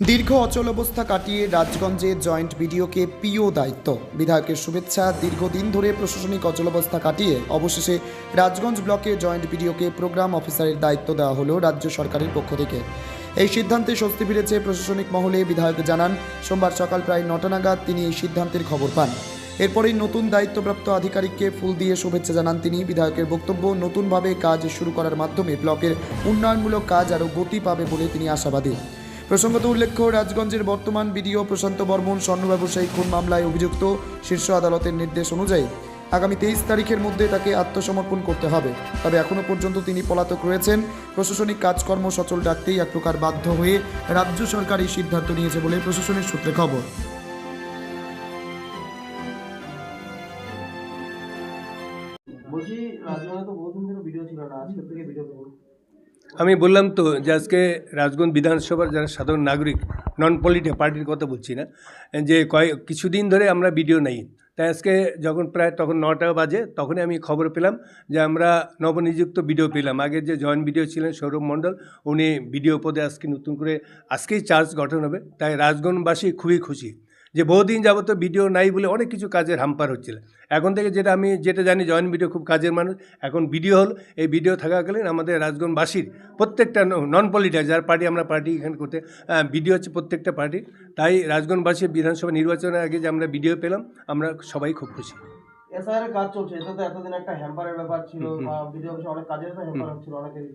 দীর্ঘ অচল অবস্থা কাটিয়ে রাজগঞ্জে জয়েন্ট বিডিওকে পিও দায়িত্ব। বিধায়কের শুভেচ্ছা। দীর্ঘদিন ধরে প্রশাসনিক অচল অবস্থা কাটিয়ে অবশেষে রাজগঞ্জ ব্লকে জয়েন্ট বিডিওকে প্রোগ্রাম অফিসারের দায়িত্ব দেওয়া হলো রাজ্য সরকারের পক্ষ থেকে। এই সিদ্ধান্তে স্বস্তি ফিরেছে প্রশাসনিক মহলে। বিধায়ক জানান, সোমবার সকাল প্রায় 9টা নাগাদ তিনি এই সিদ্ধান্তের খবর পান। এরপরেই নতুন দায়িত্বপ্রাপ্ত আধিকারিককে ফুল দিয়ে শুভেচ্ছা জানান তিনি। বিধায়কের বক্তব্য, নতুনভাবে কাজ শুরু করার মাধ্যমে ব্লকের উন্নয়নমূলক কাজ আরও গতি পাবে বলে তিনি আশাবাদী। প্রসঙ্গত উল্লেখ্য, রাজগঞ্জের বর্তমান বিডিও প্রশান্ত বর্মন স্বর্ণ ব্যবসায়ী খুন মামলায় অভিযুক্ত। শীর্ষ আদালতের নির্দেশ অনুযায়ী আগামী 23 তারিখের মধ্যে তাকে আত্মসমর্পণ করতে হবে। তবে এখনও পর্যন্ত তিনি পলাতক রয়েছেন। প্রশাসনিক কাজকর্ম সচল রাখতেই এক প্রকার বাধ্য হয়ে রাজ্য সরকার এই সিদ্ধান্ত নিয়েছে বলে প্রশাসনের সূত্রে খবর। বলছি, রাজগঞ্জে তো বহুদিন ধরে ভিডিও ছিল না, আজকে থেকে ভিডিও করব। আমি বললাম তো যে আজকে রাজগঞ্জ বিধানসভার যারা সাধারণ নাগরিক, নন পলিটিক্যাল পার্টির কথা বলছি না, যে কিছুদিন ধরে আমরা ভিডিও নেই। তাই আজকে যখন প্রায় তখন 9টা বাজে, তখনই আমি খবর পেলাম যে আমরা নবনিযুক্ত ভিডিও পেলাম। আগের যে জয়েন্ট ভিডিও ছিলেন সৌরভ মণ্ডল, উনি ভিডিও পদে আজকে নতুন করে আজকেই চার্জ গঠন হবে। তাই রাজগঞ্জবাসী খুবই খুশি যে বহুদিন যাবত ভিডিও নাই বলে অনেক কিছু কাজের হাম্পার হচ্ছিল। এখন থেকে যেটা জানি, জয়েন্ট ভিডিও খুব কাজের মানুষ। এখন ভিডিও হল, এই ভিডিও থাকাকালীন আমাদের রাজগঞ্জবাসীর প্রত্যেকটা নন পলিটিক্যাল যার পার্টি, আমরা পার্টি এখানে করতে ভিডিও হচ্ছে প্রত্যেকটা পার্টি। তাই রাজগঞ্জবাসীর বিধানসভা নির্বাচনের আগে যে আমরা ভিডিও পেলাম, আমরা সবাই খুব খুশি। এসআইআর এর কাজ চলছে, এটা তো এতদিন একটা হ্যাম্পারের ব্যাপার ছিল, বা ভিডিও অফিসে অনেক কাজের তো হ্যাম্পার হচ্ছিল অনেকের।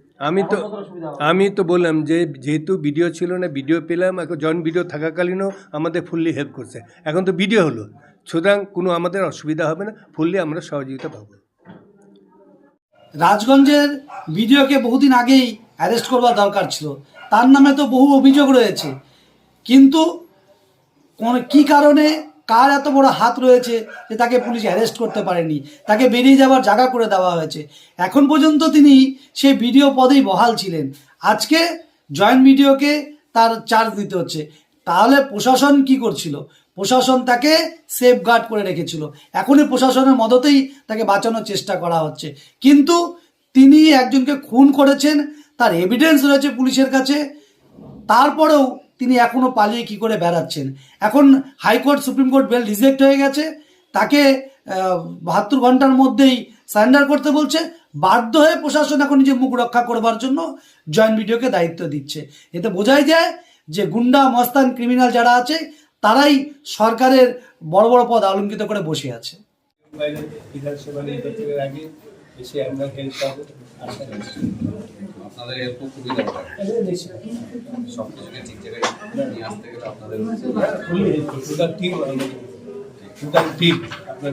আমি তো বললাম যে যেহেতু ভিডিও ছিল না, ভিডিও পেলাম। এখন জয়েন্ট ভিডিও থাকাকালীনও আমাদের ফুললি হেল্প করছে। এখন তো ভিডিও হলো, সুতরাং কোনো আমাদের অসুবিধা হবে না, ফুললি আমরা সহযোগিতা পাবো। রাজগঞ্জের ভিডিওকে বহুদিন আগেই অ্যারেস্ট করবার দরকার ছিল। তার নামে তো বহু অভিযোগ রয়েছে, কিন্তু কী কারণে, কার এত বড় হাত রয়েছে যে তাকে পুলিশ অ্যারেস্ট করতে পারেনি, তাকে বেরিয়ে যাওয়ার জায়গা করে দেওয়া হয়েছে। এখন পর্যন্ত তিনি সেই ভিডিও পদেই বহাল ছিলেন। আজকে জয়েন্ট ভিডিওকে তার চার্জ দিতে হচ্ছে। তাহলে প্রশাসন কি করছিল? প্রশাসন তাকে সেফগার্ড করে রেখেছিল। এখনই প্রশাসনের মদতেই তাকে বাঁচানোর চেষ্টা করা হচ্ছে। কিন্তু তিনি একজনকে খুন করেছেন, তার এভিডেন্স রয়েছে পুলিশের কাছে। তারপরেও তিনি এখনও পালিয়ে কি করে বেড়াচ্ছেন। এখন high court, supreme court bail reject হয়ে গেছে, তাকে 72 ঘন্টার মধ্যেই সারেন্ডার করতে বলছে। বাধ্য হয়ে প্রশাসন এখন নিজের মুখ রক্ষা করবার জন্য জয়েন্ট ভিডিওকে দায়িত্ব দিচ্ছে। এতে বোঝাই যায় যে গুন্ডা, মস্তান, ক্রিমিনাল যারা আছে তারাই সরকারের বড় বড় পদ অলঙ্কিত করে বসে আছে। বিধানসভা নির্বাচনের আগে এসে আমরা হেল্প পাবো, আপনাদের হেল্প খুবই দরকার। সব কিছুকে ঠিক জায়গায় নিয়ে আসতে গেলে আপনাদের টোটাল টিম আপনার